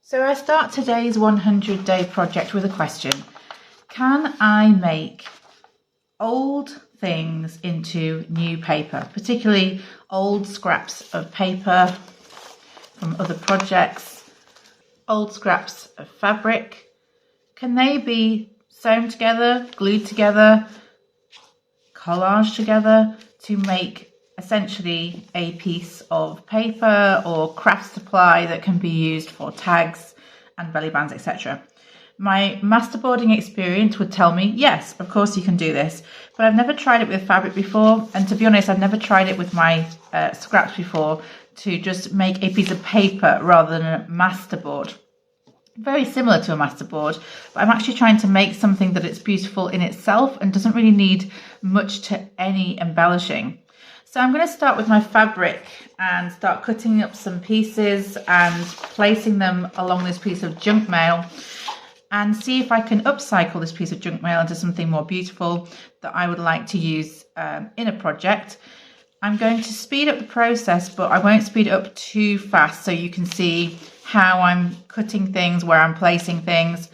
So I start today's 100-day project with a question. Can I make old things into new paper, particularly old scraps of paper from other projects, old scraps of fabric? Can they be sewn together, glued together, collaged together to make essentially a piece of paper or craft supply that can be used for tags and belly bands, etc. My masterboarding experience would tell me, yes, of course you can do this, but I've never tried it with fabric before, and to be honest, I've never tried it with my scraps before to just make a piece of paper rather than a masterboard. Very similar to a masterboard, but I'm actually trying to make something that it's beautiful in itself and doesn't really need much to any embellishing. So I'm going to start with my fabric and start cutting up some pieces and placing them along this piece of junk mail and see if I can upcycle this piece of junk mail into something more beautiful that I would like to use in a project. I'm going to speed up the process, but I won't speed it up too fast so you can see how I'm cutting things, where I'm placing things.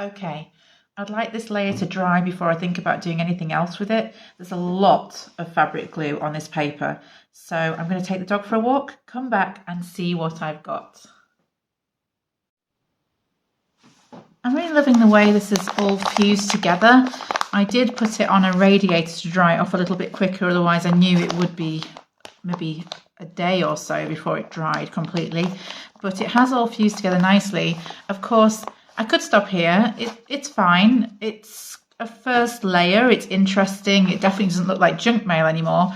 Okay, I'd like this layer to dry before I think about doing anything else with it. There's a lot of fabric glue on this paper, so I'm going to take the dog for a walk, come back and see what I've got. I'm really loving the way this is all fused together. I did put it on a radiator to dry it off a little bit quicker, otherwise I knew it would be maybe a day or so before it dried completely, but it has all fused together nicely. Of course, I could stop here. It's fine. It's a first layer. It's interesting. It definitely doesn't look like junk mail anymore,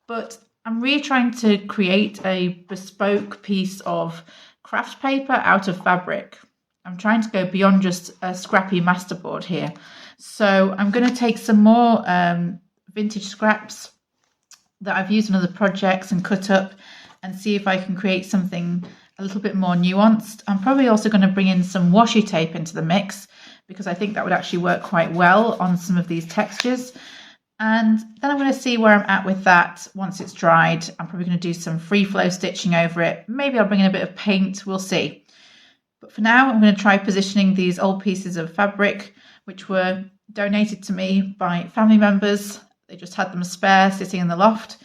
but I'm really trying to create a bespoke piece of craft paper out of fabric. I'm trying to go beyond just a scrappy masterboard here. So I'm going to take some more vintage scraps that I've used in other projects and cut up and see if I can create something a little bit more nuanced. I'm probably also going to bring in some washi tape into the mix because I think that would actually work quite well on some of these textures. And then I'm going to see where I'm at with that once it's dried. I'm probably going to do some free flow stitching over it. Maybe I'll bring in a bit of paint, we'll see. But for now, I'm going to try positioning these old pieces of fabric, which were donated to me by family members. They just had them spare sitting in the loft.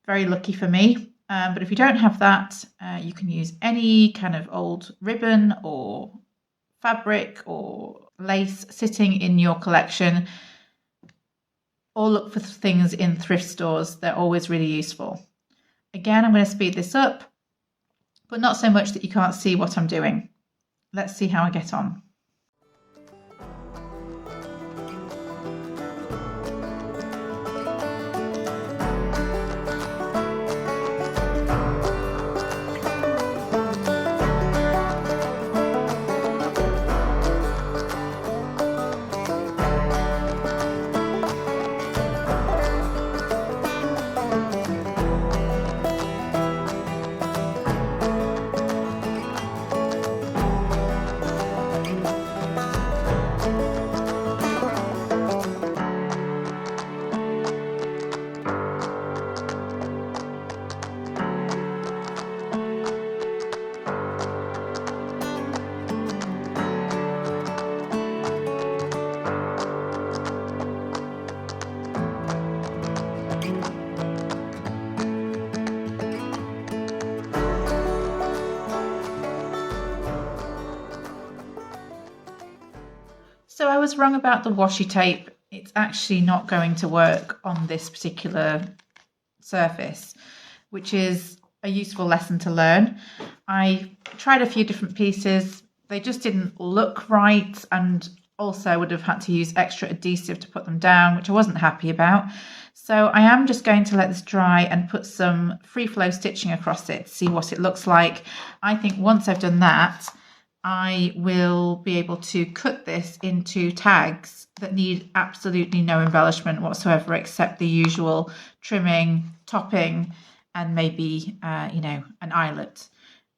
Very lucky for me. But if you don't have that, you can use any kind of old ribbon or fabric or lace sitting in your collection, or look for things in thrift stores. They're always really useful. Again, I'm going to speed this up, but not so much that you can't see what I'm doing. Let's see how I get on. So I was wrong about the washi tape. It's actually not going to work on this particular surface, which is a useful lesson to learn. I tried a few different pieces. They just didn't look right, and also would have had to use extra adhesive to put them down, which I wasn't happy about. So I am just going to let this dry and put some free flow stitching across it to see what it looks like. I think once I've done that, I will be able to cut this into tags that need absolutely no embellishment whatsoever, except the usual trimming, topping, and maybe, an eyelet.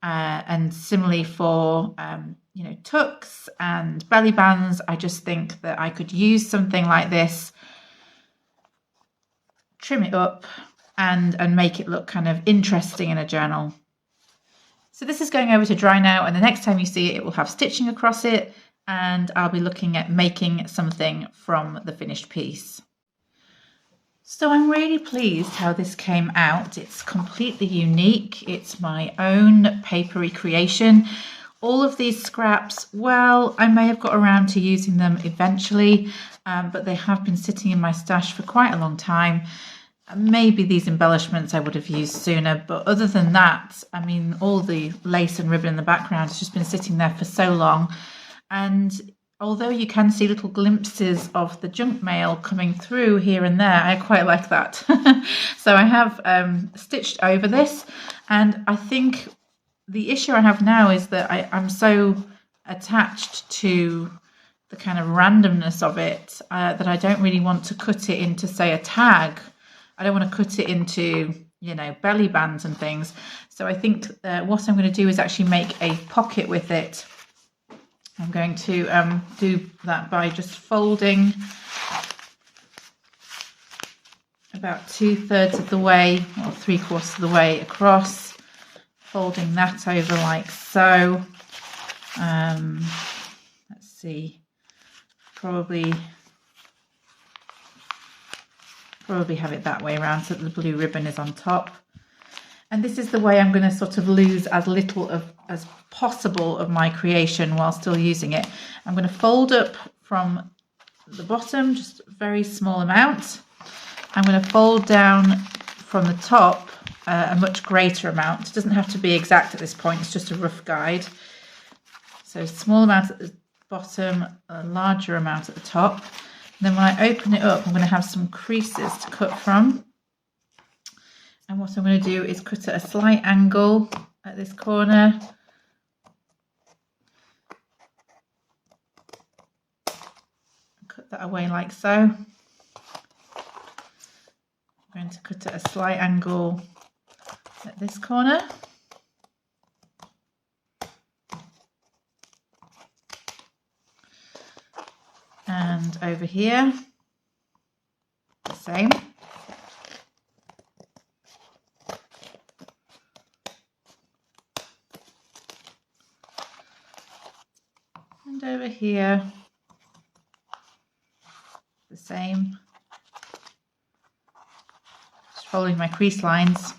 And similarly for, tucks and belly bands, I just think that I could use something like this, trim it up, and make it look kind of interesting in a journal. So this is going over to dry now, and the next time you see it, it will have stitching across it, and I'll be looking at making something from the finished piece. So I'm really pleased how this came out. It's completely unique. It's my own papery creation. All of these scraps, well, I may have got around to using them eventually, but they have been sitting in my stash for quite a long time. Maybe these embellishments I would have used sooner, but other than that, I mean, all the lace and ribbon in the background has just been sitting there for so long. And although you can see little glimpses of the junk mail coming through here and there, I quite like that. So I have stitched over this, and I think the issue I have now is that I'm so attached to the kind of randomness of it that I don't really want to cut it into, say, a tag. I don't want to cut it into, belly bands and things. So I think what I'm going to do is actually make a pocket with it. I'm going to do that by just folding about 2/3 of the way, or 3/4 of the way across, folding that over like so. Let's see, probably have it that way around so that the blue ribbon is on top. And this is the way I'm going to sort of lose as little as possible of my creation while still using it. I'm going to fold up from the bottom, just a very small amount. I'm going to fold down from the top a much greater amount. It doesn't have to be exact at this point, it's just a rough guide. So small amount at the bottom, a larger amount at the top. And then when I open it up, I'm going to have some creases to cut from. And what I'm going to do is cut at a slight angle at this corner. Cut that away like so. I'm going to cut at a slight angle at this corner. And over here, the same. And over here, the same. Just following my crease lines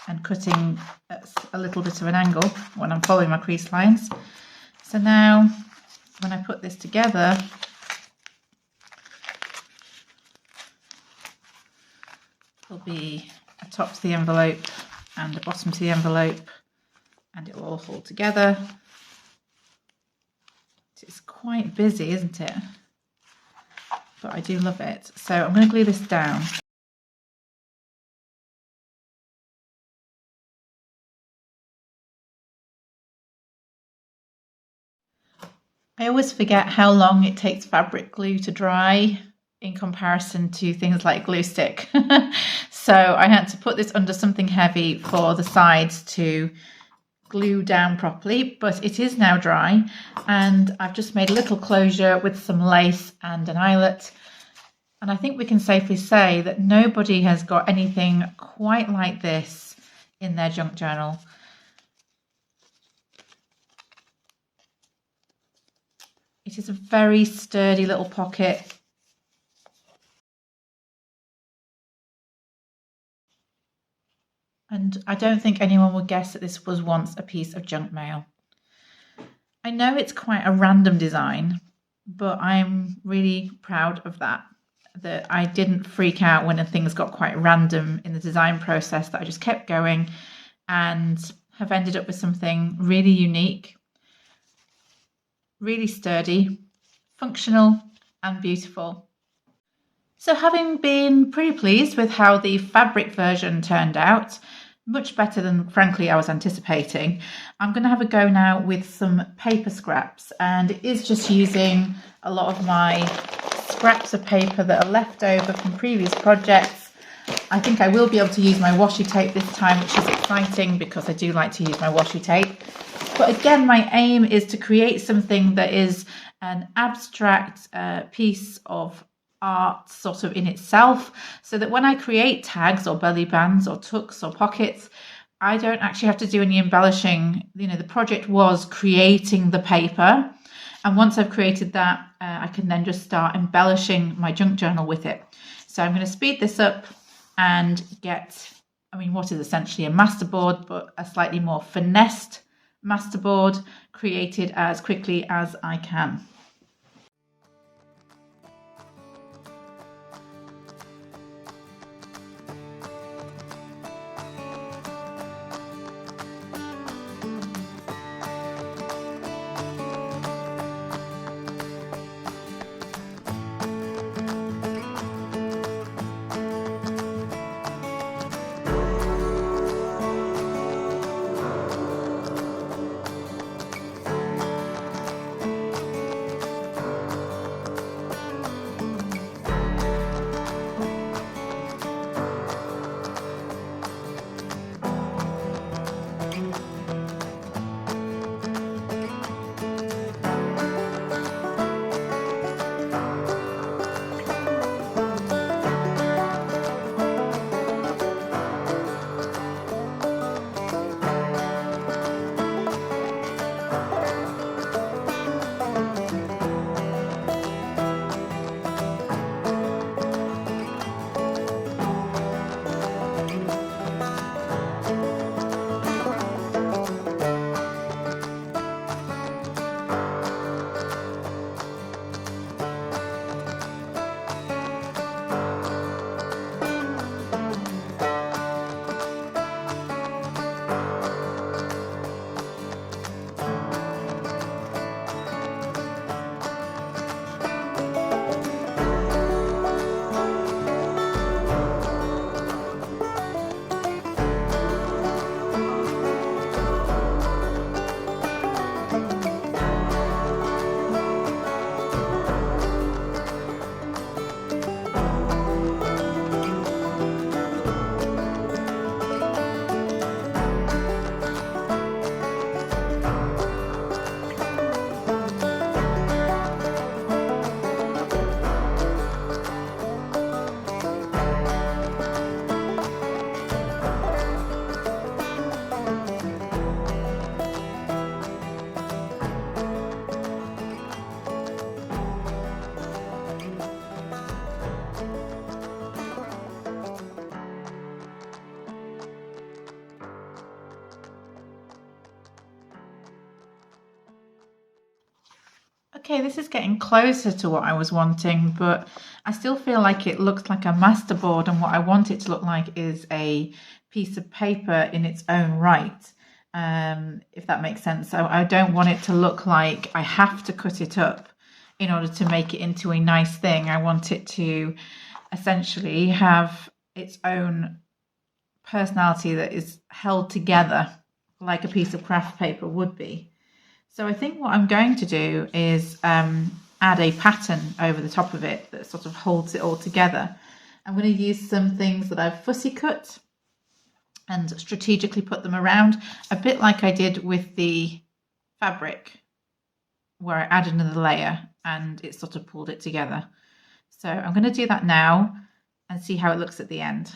and cutting at a little bit of an angle when I'm following my crease lines. So now, when I put this together, there'll be a top to the envelope and a bottom to the envelope, and it will all hold together. It's quite busy, isn't it? But I do love it. So I'm going to glue this down. I always forget how long it takes fabric glue to dry in comparison to things like glue stick. So I had to put this under something heavy for the sides to glue down properly, but it is now dry, and I've just made a little closure with some lace and an eyelet. And I think we can safely say that nobody has got anything quite like this in their junk journal. It is a very sturdy little pocket. And I don't think anyone would guess that this was once a piece of junk mail. I know it's quite a random design, but I'm really proud of that I didn't freak out when things got quite random in the design process, that I just kept going and have ended up with something really unique, really sturdy, functional and beautiful. So having been pretty pleased with how the fabric version turned out, much better than frankly I was anticipating, I'm going to have a go now with some paper scraps, and it is just using a lot of my scraps of paper that are left over from previous projects. I think I will be able to use my washi tape this time, which is exciting because I do like to use my washi tape. But again, my aim is to create something that is an abstract piece of art sort of in itself, so that when I create tags or belly bands or tucks or pockets, I don't actually have to do any embellishing. The project was creating the paper, and once I've created that, I can then just start embellishing my junk journal with it. So I'm going to speed this up and get, what is essentially a masterboard, but a slightly more finessed masterboard created as quickly as I can. Okay, this is getting closer to what I was wanting, but I still feel like it looks like a masterboard, and what I want it to look like is a piece of paper in its own right, if that makes sense. So I don't want it to look like I have to cut it up in order to make it into a nice thing. I want it to essentially have its own personality that is held together like a piece of craft paper would be. So I think what I'm going to do is add a pattern over the top of it that sort of holds it all together. I'm going to use some things that I've fussy cut and strategically put them around, a bit like I did with the fabric, where I added another layer and it sort of pulled it together. So I'm going to do that now and see how it looks at the end.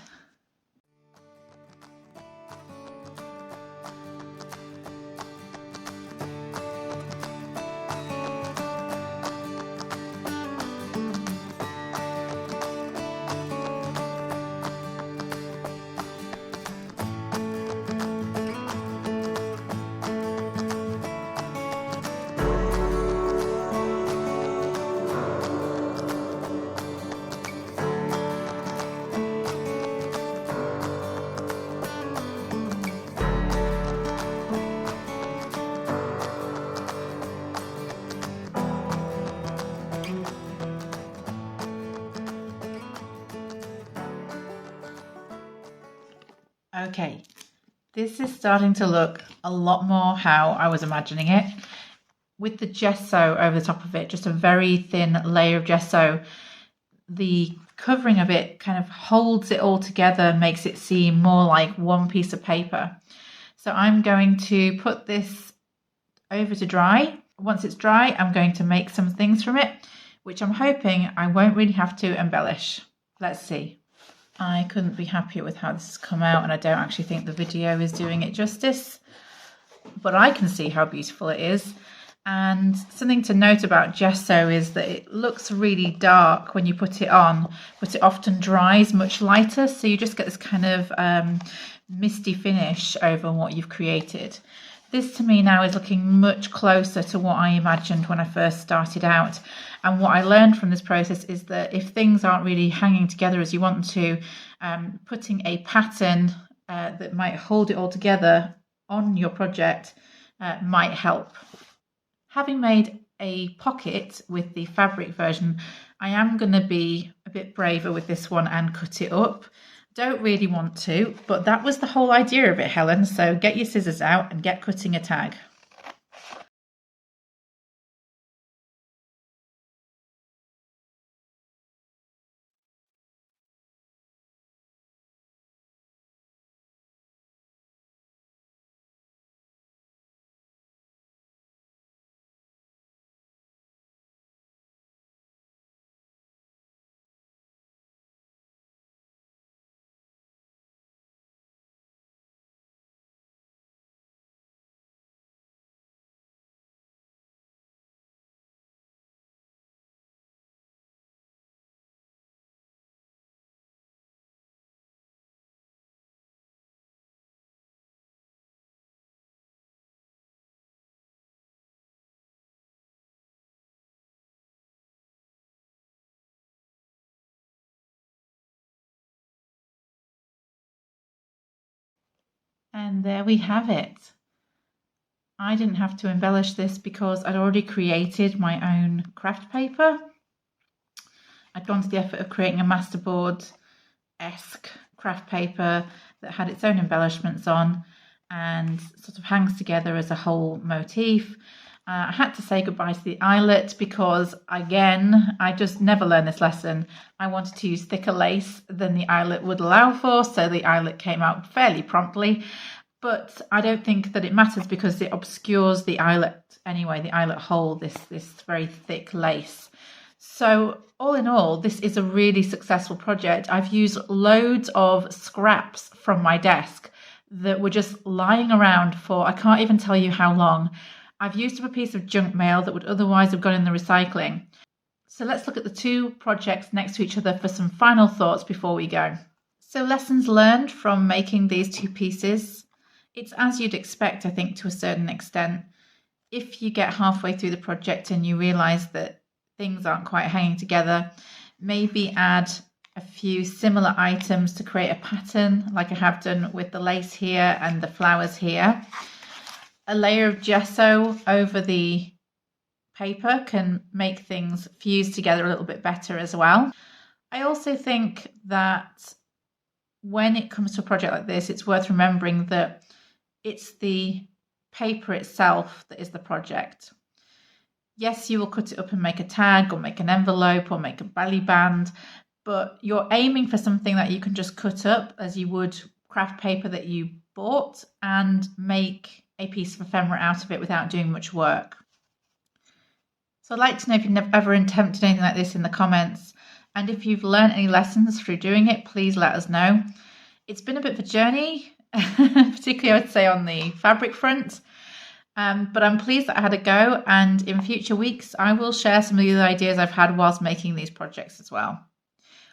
Okay, this is starting to look a lot more how I was imagining it. With the gesso over the top of it, just a very thin layer of gesso, the covering of it kind of holds it all together, makes it seem more like one piece of paper. So I'm going to put this over to dry. Once it's dry, I'm going to make some things from it, which I'm hoping I won't really have to embellish. Let's see. I couldn't be happier with how this has come out, and I don't actually think the video is doing it justice, but I can see how beautiful it is. And something to note about gesso is that it looks really dark when you put it on, but it often dries much lighter, so you just get this kind of misty finish over what you've created. This to me now is looking much closer to what I imagined when I first started out. And what I learned from this process is that if things aren't really hanging together as you want to, putting a pattern that might hold it all together on your project might help. Having made a pocket with the fabric version, I am going to be a bit braver with this one and cut it up. Don't really want to, but that was the whole idea of it, Helen. So get your scissors out and get cutting a tag. And there we have it. I didn't have to embellish this because I'd already created my own craft paper. I'd gone to the effort of creating a masterboard-esque craft paper that had its own embellishments on and sort of hangs together as a whole motif. I had to say goodbye to the eyelet because, again, I just never learned this lesson. I wanted to use thicker lace than the eyelet would allow for, so the eyelet came out fairly promptly. But I don't think that it matters because it obscures the eyelet anyway, the eyelet hole, this very thick lace. So all in all, this is a really successful project. I've used loads of scraps from my desk that were just lying around for, I can't even tell you how long. I've used up a piece of junk mail that would otherwise have gone in the recycling. So let's look at the two projects next to each other for some final thoughts before we go. So lessons learned from making these two pieces. It's as you'd expect, I think, to a certain extent. If you get halfway through the project and you realise that things aren't quite hanging together, maybe add a few similar items to create a pattern like I have done with the lace here and the flowers here. A layer of gesso over the paper can make things fuse together a little bit better as well. I also think that when it comes to a project like this, it's worth remembering that it's the paper itself that is the project. Yes, you will cut it up and make a tag or make an envelope or make a belly band, but you're aiming for something that you can just cut up as you would craft paper that you bought and make a piece of ephemera out of it without doing much work. So I'd like to know if you've ever attempted anything like this in the comments, and if you've learned any lessons through doing it, please let us know. It's been a bit of a journey, particularly I would say on the fabric front, but I'm pleased that I had a go, and in future weeks I will share some of the ideas I've had whilst making these projects as well.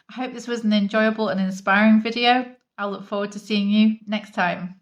I hope this was an enjoyable and inspiring video. I'll look forward to seeing you next time.